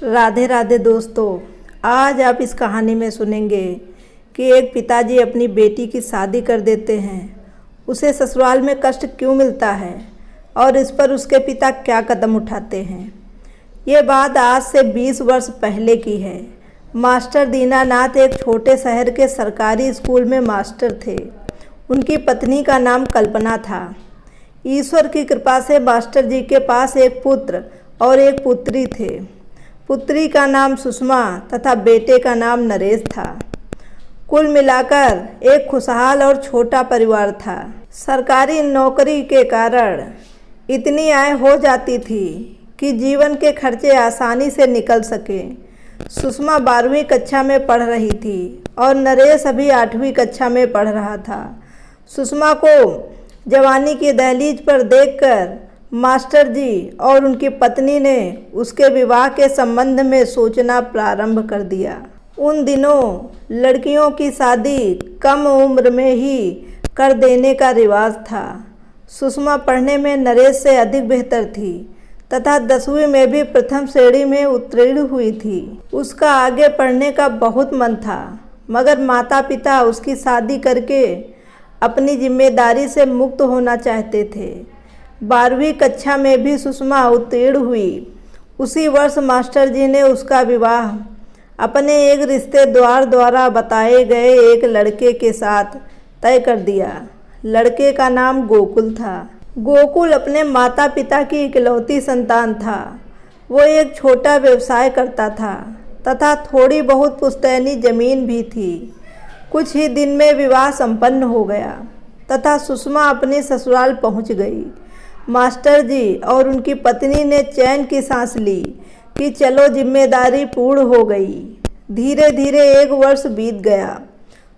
राधे राधे दोस्तों, आज आप इस कहानी में सुनेंगे कि एक पिताजी अपनी बेटी की शादी कर देते हैं। उसे ससुराल में कष्ट क्यों मिलता है और इस पर उसके पिता क्या कदम उठाते हैं। ये बात आज से 20 वर्ष पहले की है। मास्टर दीनानाथ एक छोटे शहर के सरकारी स्कूल में मास्टर थे। उनकी पत्नी का नाम कल्पना था। ईश्वर की कृपा से मास्टर जी के पास एक पुत्र और एक पुत्री थे। पुत्री का नाम सुषमा तथा बेटे का नाम नरेश था। कुल मिलाकर एक खुशहाल और छोटा परिवार था। सरकारी नौकरी के कारण इतनी आय हो जाती थी कि जीवन के खर्चे आसानी से निकल सके। सुषमा 12वीं कक्षा में पढ़ रही थी और नरेश अभी 8वीं कक्षा में पढ़ रहा था। सुषमा को जवानी की दहलीज पर देखकर मास्टर जी और उनकी पत्नी ने उसके विवाह के संबंध में सोचना प्रारंभ कर दिया। उन दिनों लड़कियों की शादी कम उम्र में ही कर देने का रिवाज था। सुषमा पढ़ने में नरेश से अधिक बेहतर थी तथा 10वीं में भी प्रथम श्रेणी में उत्तीर्ण हुई थी। उसका आगे पढ़ने का बहुत मन था, मगर माता पिता उसकी शादी करके अपनी जिम्मेदारी से मुक्त होना चाहते थे। 12वीं कक्षा में भी सुषमा उत्तीर्ण हुई। उसी वर्ष मास्टर जी ने उसका विवाह अपने एक रिश्तेदार द्वारा बताए गए एक लड़के के साथ तय कर दिया। लड़के का नाम गोकुल था। गोकुल अपने माता पिता की इकलौती संतान था। वो एक छोटा व्यवसाय करता था तथा थोड़ी बहुत पुश्तैनी जमीन भी थी। कुछ ही दिन में विवाह संपन्न हो गया तथा सुषमा अपने ससुराल पहुंच गई। मास्टर जी और उनकी पत्नी ने चैन की सांस ली कि चलो जिम्मेदारी पूर्ण हो गई। धीरे धीरे 1 वर्ष बीत गया।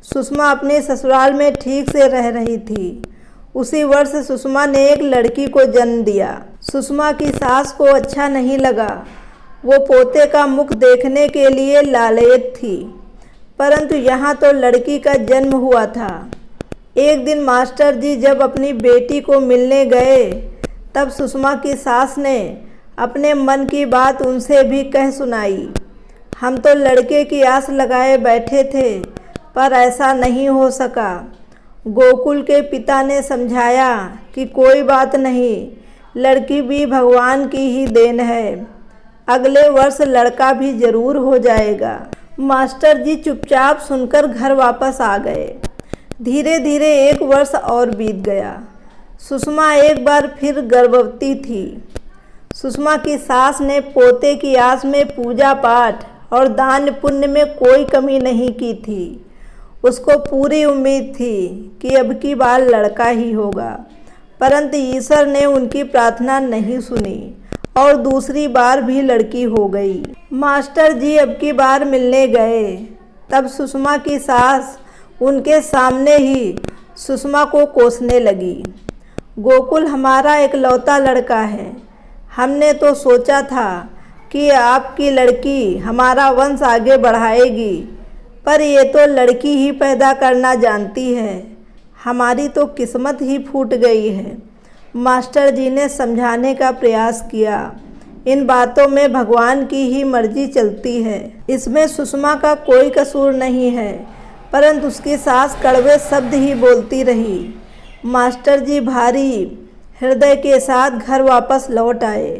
सुषमा अपने ससुराल में ठीक से रह रही थी। उसी वर्ष सुषमा ने एक लड़की को जन्म दिया। सुषमा की सास को अच्छा नहीं लगा। वो पोते का मुख देखने के लिए लालयित थी, परंतु यहाँ तो लड़की का जन्म हुआ था। एक दिन मास्टर जी जब अपनी बेटी को मिलने गए तब सुषमा की सास ने अपने मन की बात उनसे भी कह सुनाई। हम तो लड़के की आस लगाए बैठे थे, पर ऐसा नहीं हो सका। गोकुल के पिता ने समझाया कि कोई बात नहीं, लड़की भी भगवान की ही देन है। अगले वर्ष लड़का भी जरूर हो जाएगा। मास्टर जी चुपचाप सुनकर घर वापस आ गए। धीरे धीरे 1 वर्ष और बीत गया। सुषमा एक बार फिर गर्भवती थी। सुषमा की सास ने पोते की आस में पूजा पाठ और दान पुण्य में कोई कमी नहीं की थी। उसको पूरी उम्मीद थी कि अब की बार लड़का ही होगा, परंतु ईश्वर ने उनकी प्रार्थना नहीं सुनी और दूसरी बार भी लड़की हो गई। मास्टर जी अब की बार मिलने गए तब सुषमा की सास उनके सामने ही सुषमा को कोसने लगी। गोकुल हमारा इकलौता लड़का है। हमने तो सोचा था कि आपकी लड़की हमारा वंश आगे बढ़ाएगी, पर ये तो लड़की ही पैदा करना जानती है। हमारी तो किस्मत ही फूट गई है। मास्टर जी ने समझाने का प्रयास किया। इन बातों में भगवान की ही मर्जी चलती है। इसमें सुषमा का कोई कसूर नहीं है, परंतु उसकी सास कड़वे शब्द ही बोलती रही। मास्टर जी भारी हृदय के साथ घर वापस लौट आए।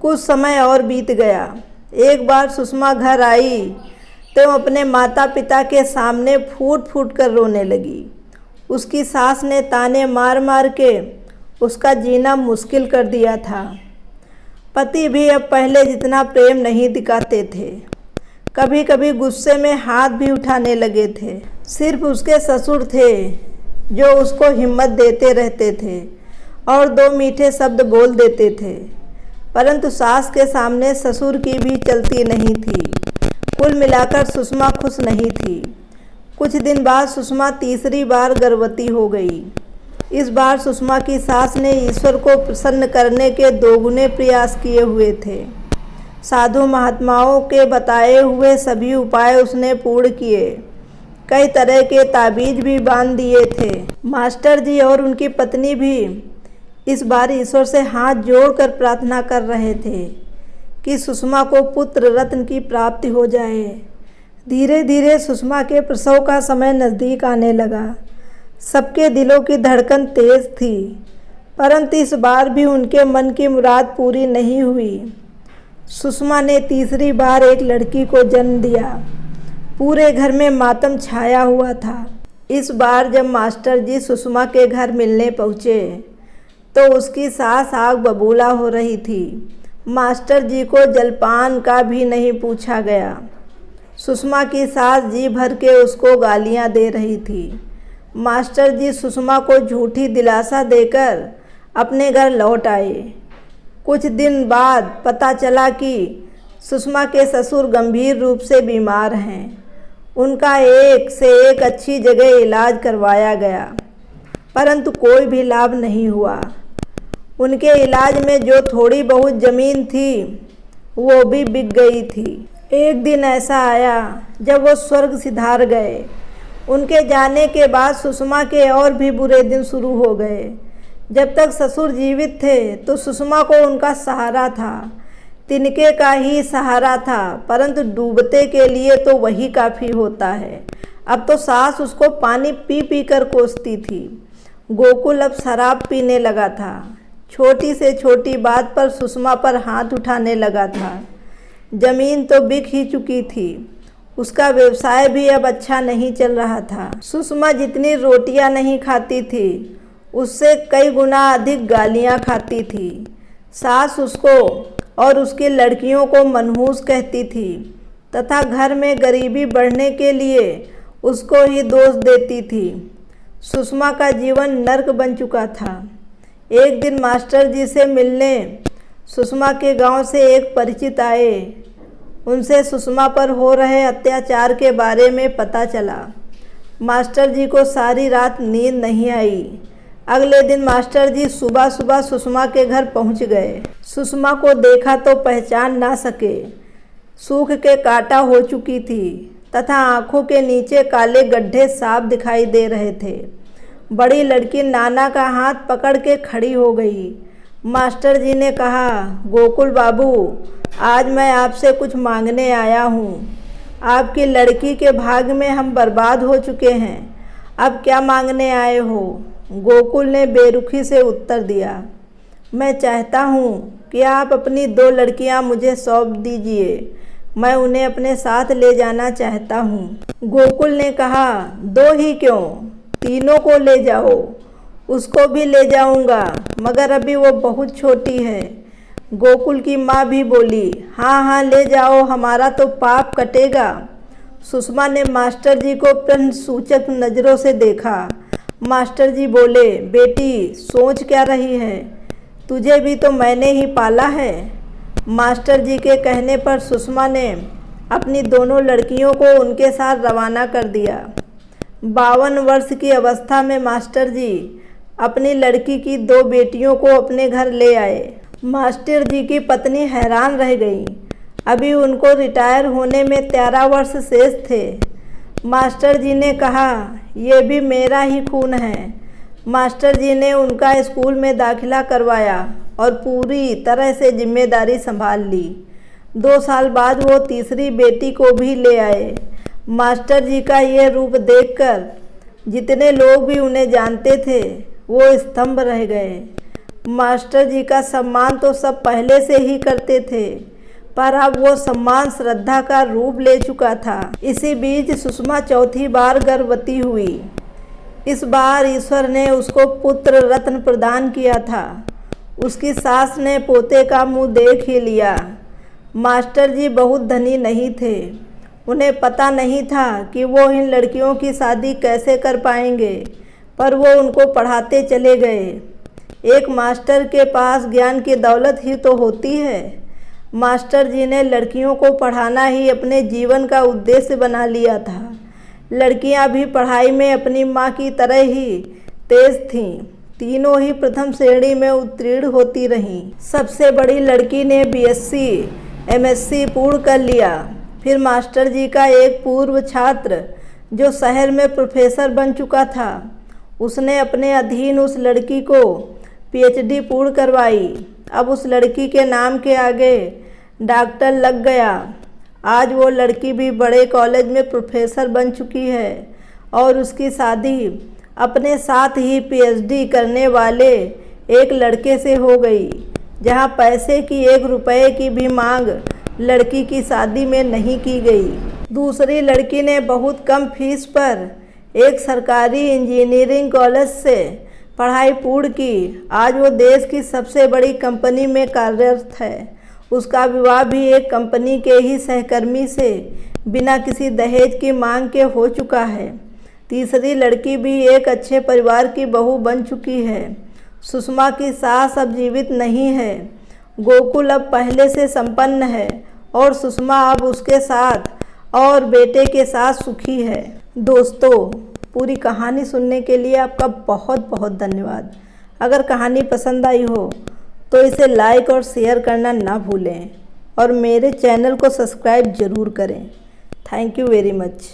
कुछ समय और बीत गया। एक बार सुषमा घर आई तो अपने माता पिता के सामने फूट फूट कर रोने लगी। उसकी सास ने ताने मार मार के उसका जीना मुश्किल कर दिया था। पति भी अब पहले जितना प्रेम नहीं दिखाते थे। कभी कभी गुस्से में हाथ भी उठाने लगे थे। सिर्फ उसके ससुर थे जो उसको हिम्मत देते रहते थे और 2 मीठे शब्द बोल देते थे, परंतु सास के सामने ससुर की भी चलती नहीं थी। कुल मिलाकर सुषमा खुश नहीं थी। कुछ दिन बाद सुषमा तीसरी बार गर्भवती हो गई। इस बार सुषमा की सास ने ईश्वर को प्रसन्न करने के 2 गुने प्रयास किए हुए थे। साधु महात्माओं के बताए हुए सभी उपाय उसने पूर्ण किए। कई तरह के ताबीज भी बांध दिए थे। मास्टर जी और उनकी पत्नी भी इस बार ईश्वर से हाथ जोड़कर प्रार्थना कर रहे थे कि सुषमा को पुत्र रत्न की प्राप्ति हो जाए। धीरे धीरे सुषमा के प्रसव का समय नज़दीक आने लगा। सबके दिलों की धड़कन तेज थी, परंतु इस बार भी उनके मन की मुराद पूरी नहीं हुई। सुषमा ने तीसरी बार एक लड़की को जन्म दिया। पूरे घर में मातम छाया हुआ था। इस बार जब मास्टर जी सुषमा के घर मिलने पहुँचे तो उसकी सास आग बबूला हो रही थी। मास्टर जी को जलपान का भी नहीं पूछा गया। सुषमा की सास जी भर के उसको गालियां दे रही थी। मास्टर जी सुषमा को झूठी दिलासा देकर अपने घर लौट आए। कुछ दिन बाद पता चला कि सुषमा के ससुर गंभीर रूप से बीमार हैं। उनका एक से एक अच्छी जगह इलाज करवाया गया, परंतु कोई भी लाभ नहीं हुआ। उनके इलाज में जो थोड़ी बहुत ज़मीन थी वो भी बिक गई थी। एक दिन ऐसा आया जब वो स्वर्ग सिधार गए। उनके जाने के बाद सुषमा के और भी बुरे दिन शुरू हो गए। जब तक ससुर जीवित थे तो सुषमा को उनका सहारा था, तिनके का ही सहारा था, परंतु डूबते के लिए तो वही काफ़ी होता है। अब तो सास उसको पानी पी पी कर कोसती थी। गोकुल अब शराब पीने लगा था। छोटी से छोटी बात पर सुषमा पर हाथ उठाने लगा था। जमीन तो बिक ही चुकी थी। उसका व्यवसाय भी अब अच्छा नहीं चल रहा था। सुषमा जितनी रोटियां नहीं खाती थी उससे कई गुना अधिक गालियां खाती थी। सास उसको और उसकी लड़कियों को मनहूस कहती थी तथा घर में गरीबी बढ़ने के लिए उसको ही दोष देती थी। सुषमा का जीवन नर्क बन चुका था। एक दिन मास्टर जी से मिलने सुषमा के गांव से एक परिचित आए। उनसे सुषमा पर हो रहे अत्याचार के बारे में पता चला। मास्टर जी को सारी रात नींद नहीं आई। अगले दिन मास्टर जी सुबह सुबह सुषमा के घर पहुंच गए। सुषमा को देखा तो पहचान ना सके। सूख के काटा हो चुकी थी तथा आंखों के नीचे काले गड्ढे साफ दिखाई दे रहे थे। बड़ी लड़की नाना का हाथ पकड़ के खड़ी हो गई। मास्टर जी ने कहा, गोकुल बाबू, आज मैं आपसे कुछ मांगने आया हूँ। आपकी लड़की के भाग्य में हम बर्बाद हो चुके हैं। अब क्या मांगने आए हो? गोकुल ने बेरुखी से उत्तर दिया, मैं चाहता हूँ कि आप अपनी 2 लड़कियाँ मुझे सौंप दीजिए। मैं उन्हें अपने साथ ले जाना चाहता हूँ। गोकुल ने कहा, 2 ही क्यों, तीनों को ले जाओ। उसको भी ले जाऊंगा, मगर अभी वो बहुत छोटी है। गोकुल की माँ भी बोली, हाँ हाँ ले जाओ, हमारा तो पाप कटेगा। सुषमा ने मास्टर जी को प्रश्न सूचक नज़रों से देखा। मास्टर जी बोले, बेटी सोच क्या रही है, तुझे भी तो मैंने ही पाला है। मास्टर जी के कहने पर सुषमा ने अपनी दोनों लड़कियों को उनके साथ रवाना कर दिया। 52 वर्ष की अवस्था में मास्टर जी अपनी लड़की की 2 बेटियों को अपने घर ले आए। मास्टर जी की पत्नी हैरान रह गई। अभी उनको रिटायर होने में 13 वर्ष शेष थे। मास्टर जी ने कहा, ये भी मेरा ही खून है। मास्टर जी ने उनका स्कूल में दाखिला करवाया और पूरी तरह से जिम्मेदारी संभाल ली। 2 साल बाद वो तीसरी बेटी को भी ले आए। मास्टर जी का ये रूप देखकर जितने लोग भी उन्हें जानते थे वो स्तंभ रह गए। मास्टर जी का सम्मान तो सब पहले से ही करते थे, पर अब वो सम्मान श्रद्धा का रूप ले चुका था। इसी बीच सुषमा चौथी बार गर्भवती हुई। इस बार ईश्वर ने उसको पुत्र रत्न प्रदान किया था। उसकी सास ने पोते का मुंह देख ही लिया। मास्टर जी बहुत धनी नहीं थे। उन्हें पता नहीं था कि वो इन लड़कियों की शादी कैसे कर पाएंगे, पर वो उनको पढ़ाते चले गए। एक मास्टर के पास ज्ञान की दौलत ही तो होती है। मास्टर जी ने लड़कियों को पढ़ाना ही अपने जीवन का उद्देश्य बना लिया था। लड़कियां भी पढ़ाई में अपनी माँ की तरह ही तेज थीं। तीनों ही प्रथम श्रेणी में उत्तीर्ण होती रहीं। सबसे बड़ी लड़की ने बीएससी एमएससी पूर्ण कर लिया। फिर मास्टर जी का एक पूर्व छात्र जो शहर में प्रोफेसर बन चुका था, उसने अपने अधीन उस लड़की को पीएचडी पूर्ण करवाई। अब उस लड़की के नाम के आगे डॉक्टर लग गया। आज वो लड़की भी बड़े कॉलेज में प्रोफेसर बन चुकी है और उसकी शादी अपने साथ ही पीएचडी करने वाले एक लड़के से हो गई, जहां पैसे की 1 रुपए की भी मांग लड़की की शादी में नहीं की गई। दूसरी लड़की ने बहुत कम फीस पर एक सरकारी इंजीनियरिंग कॉलेज से पढ़ाई पूर्ण की। आज वो देश की सबसे बड़ी कंपनी में कार्यरत है। उसका विवाह भी एक कंपनी के ही सहकर्मी से बिना किसी दहेज की मांग के हो चुका है। तीसरी लड़की भी एक अच्छे परिवार की बहू बन चुकी है। सुषमा की सास अब जीवित नहीं है। गोकुल अब पहले से संपन्न है और सुषमा अब उसके साथ और बेटे के साथ सुखी है। दोस्तों, पूरी कहानी सुनने के लिए आपका बहुत बहुत धन्यवाद। अगर कहानी पसंद आई हो तो इसे लाइक और शेयर करना ना भूलें और मेरे चैनल को सब्सक्राइब ज़रूर करें। Thank you very much.